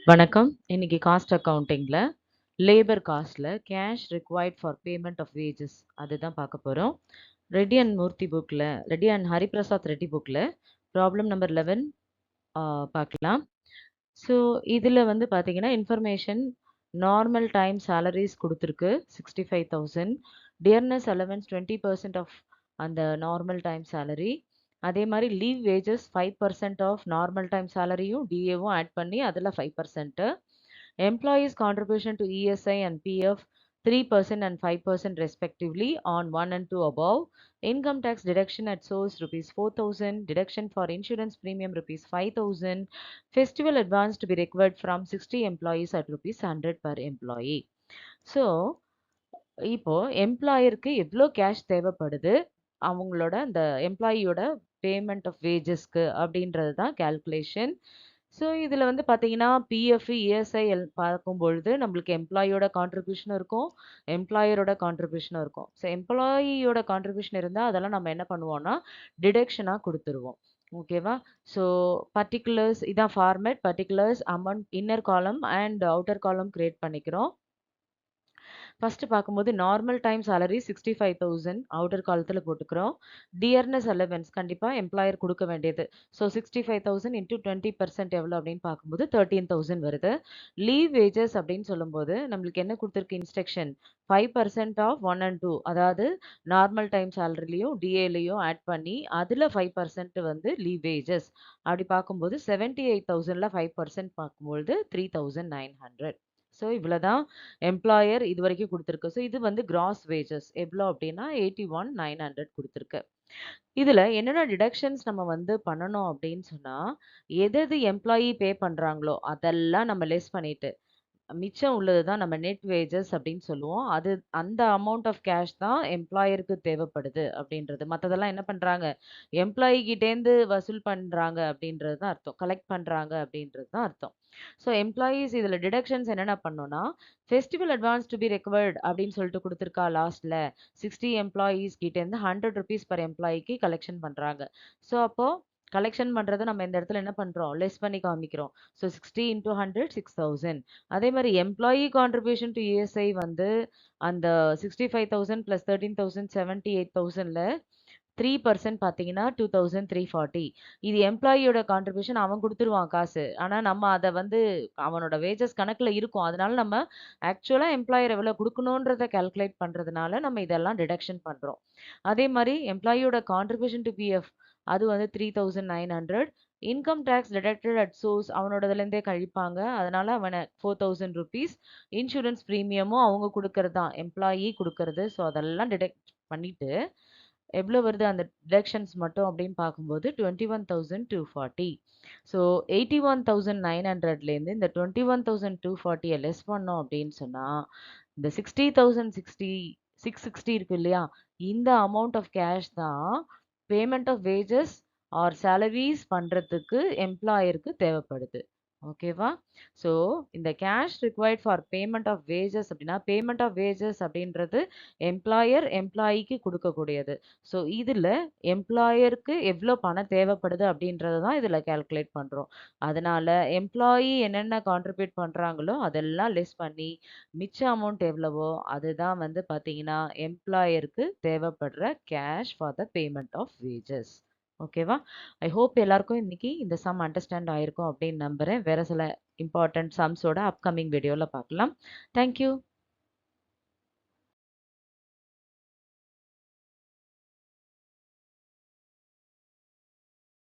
வணக்கம். இன்னைக்கு காஸ்ட் அக்கவுண்டிங்ல லேபர் காஸ்ட்ல cash required for payment of wages அதுதான் பார்க்க போறோம். ரெட்டி அண்ட் ஹரிபிரசாத் ரெட்டி புக்ல ப்ராப்ளம் நம்பர் 11 பார்க்கலாம். ஸோ இதுல வந்து பார்த்தீங்கன்னா இன்ஃபர்மேஷன் நார்மல் டைம் சாலரிஸ் குடுத்துருக்கு 65,000. டியர்னஸ் அலவன்ஸ் 20% ஆஃப் அந்த நார்மல் டைம் சாலரி. அதே மாரி leave wages 5% of normal time சாலரியும் டிஏவும் ஆட் பண்ணி அதுல 5%. Employees' contribution to ESI and PF 3% and 5% respectively on 1 and 2 above. Income tax deduction at source rupees 4,000. Deduction for insurance premium rupees 5,000. Festival advance to be required from 60 employees at rupees 100 per employee. So, இப்போ எம்ப்ளாயருக்கு எவ்ளோ cash தேவைப்படுது? அவங்களோட அந்த எம்ப்ளாயியோட payment of வேஜஸ்க்கு அப்படின்றது தான் calculation. So இதுல வந்து பார்த்தீங்கன்னா, பிஎஃப், இஎஸ்ஐ பார்க்கும்பொழுது நம்மளுக்கு எம்ப்ளாயியோட கான்ட்ரிபியூஷனும் இருக்கும். எம்ப்ளாயரோட கான்ட்ரிபியூஷனும் இருக்கும். ஸோ எம்ப்ளாயியோட கான்ட்ரிபியூஷன் இருந்தா அதெல்லாம் நம்ம என்ன பண்ணுவோம்னா, டிடக்ஷனா குடுத்துருவோம். ஓகேவா? ஸோ பர்ட்டிகுலர்ஸ் இதான் format. Particulars, amount, inner column and outer column create பண்ணிக்கிறோம். ஃபர்ஸ்ட் பார்க்கும்போது நார்மல் டைம் சாலரி 65,000 அவுட்டர் காலத்துல போட்டுக்கிறோம். டியர்னஸ் அலவன்ஸ் கண்டிப்பா எம்ப்ளாயர் குடுக்க வேண்டியது. ஸோ 65,000 இன்டூ 20% எவ்வளோ அப்படின்னு பார்க்கும்போது 13,000 வருது. லீவ் வேஜஸ் அப்படின்னு சொல்லும்போது நம்மளுக்கு என்ன குடுத்துருக்கு இன்ஸ்ட்ரக்ஷன் 5% ஆஃப் 1 அண்ட் 2 அதாவது நார்மல் டைம் சேலரிலையும் டிஏலையும் ஆட் பண்ணி அதுல 5% வந்து லீவ் வேஜஸ் அப்படி பார்க்கும்போது 78,000ல 5% பார்க்கும்பொழுது 3,900. ஸோ இவ்வளோதான் எம்ப்ளாயர் இதுவரைக்கும் குடுத்திருக்கு. ஸோ இது வந்து கிராஸ் வேஜஸ் எவ்வளோ அப்டின்னா 81,900 குடுத்திருக்கு. இதுல என்னென்ன டிடக்ஷன்ஸ் நம்ம வந்து பண்ணணும் அப்டின்னு சொன்னா, எது எது எம்ப்ளாயி பே பண்றாங்களோ, அதெல்லாம் நம்ம லெஸ் பண்ணிட்டு, மிச்சம் உள்ளது தான் நம்ம நெட் வேஜஸ் அப்டின்னு சொல்லுவோம். அது அந்த அமௌண்ட் ஆஃப் கேஷ் தான் எம்ப்ளாயருக்கு தேவைப்படுது அப்டின்றது. மத்ததெல்லாம் என்ன பண்றாங்க, எம்ப்ளாயி கிட்டேருந்து வசூல் பண்றாங்க அப்டின்றது தான் அர்த்தம். கலெக்ட் பண்றாங்க அப்டின்றது தான் அர்த்தம். ஸோ எம்ப்ளாயீஸ் இதுல டிடக்ஷன்ஸ் என்னென்ன பண்ணோம்னா, festival advance to be required அப்படின்னு சொல்லிட்டு குடுத்துருக்கா லாஸ்ட்ல. 60 எம்ப்ளாயீஸ் கிட்டேருந்து ₹100 பெர் எம்ப்ளாயிக்கு கலெக்ஷன் பண்றாங்க. ஸோ அப்போ கலெக்ஷன் பண்றத நம்ம இந்த இடத்துல என்ன பண்றோம்? லெஸ் பண்ணி காமிக்கிறோம். So 60 into 100 6,000. அதே மாரி எம்ப்ளாயி கான்ட்ரிபியூஷன் டூ இஎஸ்ஐ வந்து அந்த 65,000 பிளஸ் 13,000 78,000ல 3% பார்த்தீங்கன்னா 2,340. இது எம்ப்ளாயியோட கான்ட்ரிபியூஷன் அவன் குடுத்துருவான் காசு. ஆனா நம்ம அத வந்து அவனோட வேஜஸ் கணக்குல இருக்கும். அதனால நம்ம ஆக்சுவலா எம்ப்ளாயர் எவ்வளோ குடுக்கணும்ன்றத கால்குலேட் பண்றதுனால நம்ம இதெல்லாம் டிடக்ஷன் பண்றோம். அதே மாரி எம்ப்ளாயியோட கான்ட்ரிபியூஷன் டூ பிஎஃப் அது வந்து 3,900. Income tax deducted at source அவனோடதுலேருந்தே கழிப்பாங்க. அதனால அவன ₹4,000. இன்சூரன்ஸ் பிரீமியமும் அவங்க குடுக்கறது தான். எம்ப்ளாயி குடுக்கறது. ஸோ அதெல்லாம் டிடக்ட் பண்ணிட்டு எவ்வளோ வருது அந்த டிடக்ஷன்ஸ் மட்டும் அப்படின்னு பார்க்கும்போது 21,240. ஸோ 81,900லேருந்து இந்த 21,240 லெஸ் பண்ணோம் அப்படின்னு சொன்னா இந்த 660 இருக்கு இல்லையா இந்த அமௌண்ட் ஆஃப் கேஷ் தான் payment of wages or salaries பண்றதுக்கு எம்ப்ளாயருக்கு தேவைப்படுது. ஓகேவா? ஸோ இந்த cash required for payment of wages அப்படின்னா பேமெண்ட் ஆஃப் வேஜஸ் அப்படின்றது எம்ப்ளாயிக்கு குடுக்கக்கூடியது. ஸோ இதுல எம்ப்ளாயருக்கு எவ்ளோ பணம் தேவைப்படுது அப்படின்றத தான் இதுல கால்குலேட் பண்றோம். அதனால எம்ப்ளாயி என்னென்ன கான்ட்ரிபியூட் பண்றாங்களோ அதெல்லாம் லெஸ் பண்ணி மிச்ச அமௌண்ட் எவ்வளவோ அதுதான் வந்து பார்த்தீங்கன்னா, எம்ப்ளாயருக்கு தேவைப்படுற cash for the payment of wages. ஓகேவா? ஐ ஹோப் எல்லாருக்கும் இன்னைக்கு இந்த சம் அண்டர்ஸ்டாண்ட் ஆயிருக்கும் அப்படின்னு நம்புறேன். வேற சில இம்பார்ட்டன்ட் சம்ஸோட அப்கமிங் வீடியோல பார்க்கலாம். Thank you.